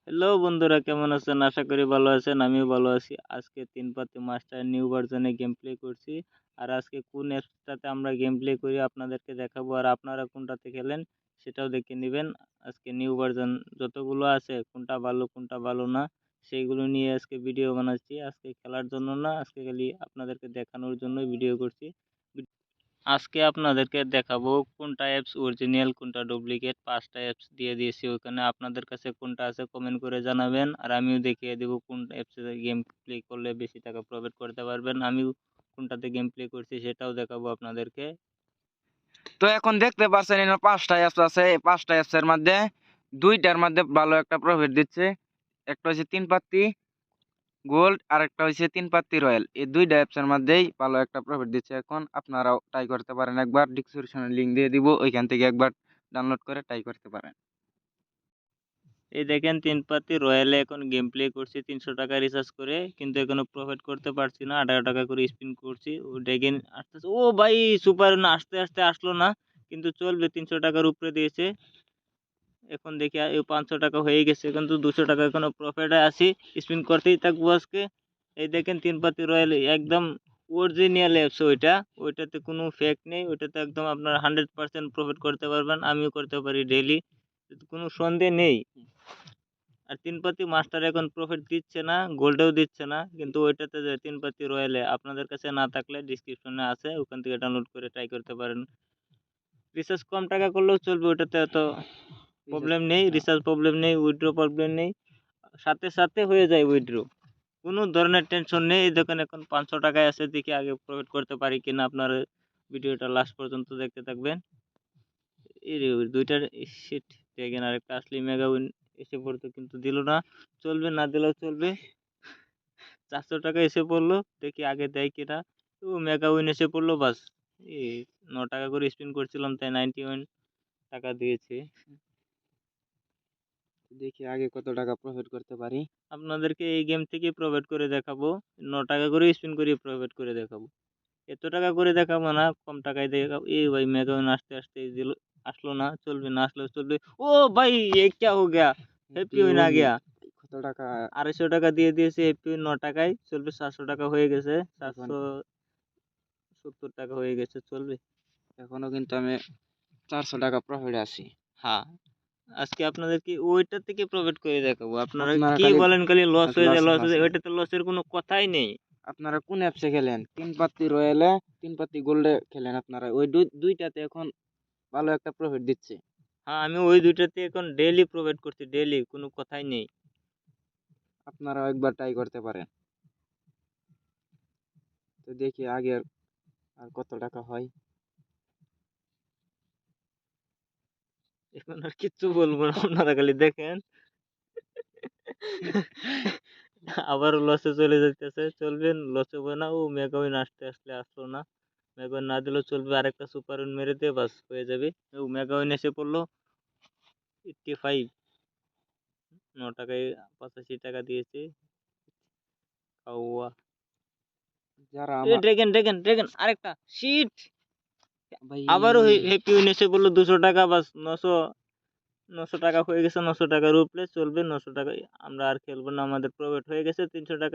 Hello বন্ধুরা, কেমন আছেন? আশা করি ভালো আছেন। আমিও ভালো আছি। আজকে ৩ পাতি মাস্টার নিউ ভার্সনে গেম প্লে করছি। আর আজকে কোন অ্যাপসটাতে আমরা গেম প্লে করি আপনাদেরকে দেখাবো। আর আপনারা কোনটাতে খেলেন সেটাও দেখে নিবেন। আজকে নিউ ভার্সন যতগুলো আছে কোনটা ভালো না সেইগুলো নিয়ে আজকে ভিডিও বানাচ্ছি। আজকে খেলার জন্য না, আজকে খালি আপনাদেরকে দেখানোর জন্যই ভিডিও করছি। আজকে আপনাদেরকে দেখাবো কোনটা অ্যাপস অরিজিনাল কোনটা ডুপ্লিকেট। 5টা অ্যাপস দিয়ে দিয়েছি ওখানে, আপনাদের কাছে কোনটা আছে কমেন্ট করে জানাবেন। আর আমিও দেখিয়ে দেবো কোন অ্যাপসে গেম প্লে করলে বেশি টাকা প্রফিট করতে পারবেন। আমিও কোনটাতে গেম প্লে করছি সেটাও দেখাবো আপনাদেরকে। তো এখন দেখতে পাচ্ছেন এখানে 5টা অ্যাপস আছে। এই 5টা অ্যাপসের মধ্যে 2টার মধ্যে ভালো একটা প্রফিট দিচ্ছে। একটা হচ্ছে 3 পাত্তি গোল্ড আর একটা হচ্ছে 3 পাত্তি রয়্যাল। এই 2টা অ্যাপসের মধ্যেই ভালো একটা প্রফিট দিচ্ছে। এখন আপনারাও ট্রাই করতে পারেন, একবার ডিসক্রিপশনে লিংক দিয়ে দিব, ওইখান থেকে একবার ডাউনলোড করে ট্রাই করতে পারেন। এই দেখেন 3 পাতি রয়্যালে এখন গেম প্লে করছি 300 টাকা রিচার্জ করে, কিন্তু এখনো প্রফিট করতে পারছি না। 18 টাকা করে স্পিন করছি। ও ড্রেগন আসতেছে, ও ভাই সুপার না, আস্তে আস্তে আসলো না, কিন্তু চলবে। 300 টাকার উপরে দিয়েছে। এখন দেখি 500 টাকা হয়ে গেছে, কিন্তু 200 টাকা এখনো প্রফিটে আছি। স্পিন করতেই থাকবো আজকে। এই দেখেন 3 পাতি রয়্যাল একদম অরিজিনাল অ্যাপস। ওইটাতে কোনো ফেক নেই। ওইটাতে একদম আপনার 100% প্রফিট করতে পারবেন। আমিও করতে পারি ডেইলি, কোনো সন্দেহ নেই। আর 3 পাতি মাস্টার এখন প্রফিট দিচ্ছে না, গোল্ডেও দিচ্ছে না, কিন্তু ওইটাতে যে 3 পাতি রয়্যালে আপনাদের কাছে না থাকলে ডিসক্রিপশনে আছে, ওখান থেকে ডাউনলোড করে ট্রাই করতে পারেন। রিচার্জ কম টাকা করলেও চলবে, ওইটাতে এত প্রবলেম নেই। রিচার্জ প্রবলেম নেই, উইথড্র প্রবলেম নেই, সাথে সাথে হয়ে যায় উইথড্র। কোনো ধরনের টেনশন নেই। এই দোকানে এখন 500 টাকায় আছে, দেখি আগে প্রফিট করতে পারি কিনা। আপনার ভিডিওটা লাস্ট পর্যন্ত দেখতে থাকবেন। এই রে দুইটার শিট দেখেন, আরেকটা আসলি মেগা উইন এসে পড়তো কিন্তু দিল না। চলবে, না দিলেও চলবে। 400 টাকা এসে পড়লো, দেখি আগে দেয় কিনা। ও মেগা উইন এসে পড়লো, বাস। এই 9 টাকা করে স্পিন করছিলাম, তাই 91 টাকা দিয়েছে। দেখি আগে কত টাকা প্রফিট করতে পারি। আপনাদেরকে এই গেম থেকে প্রোভাইড করে দেখাবো। 9 টাকা করে স্পিন করে প্রোভাইড করে দেখাবো। এত টাকা করে দেখাবো না, কম টাকায় দেখাবো। এই ভাই মেগাউন আসতে আসতে দিল, আসলো না। চলবে, না আসলেও চলবে। ও ভাই, ये क्या हो गया? হ্যাপি উইন আ গয়া। কত টাকা? 250 টাকা দিয়ে দিয়েছে হ্যাপি উইন। 9 টাকায় চলবে। 700 টাকা হয়ে গেছে, এখন 770 টাকা হয়ে গেছে, চলবে। এখনো কিন্তু আমি 400 টাকা প্রফিট আছি। হ্যাঁ, আজকে আপনাদেরকে ওইটা থেকে প্রোভাইড করে দেখাবো। আপনারা আপনারা কি খালি বলেন, খালি লস হয়ে যায়, লসে লস হয়ে যায়। ফাঁসেন। ওইটাতে লসের কোনো কথাই নেই। আপনারা কোন অ্যাপসে খেলেন? 3 পাত্তি রয়্যালে, 3 পাত্তি গোল্ডে খেলেন আপনারা। ওই দুইটাতে এখন ভালো একটা প্রফিট দিচ্ছে। হ্যাঁ, আমি ওই দুইটাতে এখন ডেইলি প্রোভাইড করছি, ডেইলি, কোনো কথাই নেই। আপনারাও একবার ট্রাই করতে পারেন। তো দেখি আগে আর কত টাকা হয়। এখন আর কিচ্ছু বলবো না, আপনারা খালি দেখেন। আবারও লসে চলে যাইতেছে, চলবেন, লস হবে না। ও মেগাউইন আসলে আসলো না। মেগাউইন না দিলেও চলবে, আরেকটা সুপার উইন মেরে দিয়ে বাস হয়ে যাবে। ও মেগাউইন এসে পড়লো 85। 9 টাকায় 85 টাকা দিয়েছে। কাউয়া, যারা এ আমার ড্রেগন ড্রেগন ড্রেগন, আরেকটা শিট। ভাই আবারও হ্যাপি উইন এসে পড়লো 200 টাকা, বাস 900 টাকা হয়ে গেছে। 900 টাকার উপরে চলবে। 900 টাকায় আমরা আর খেলবো না, আমাদের প্রফিট হয়ে গেছে 300 টাকা।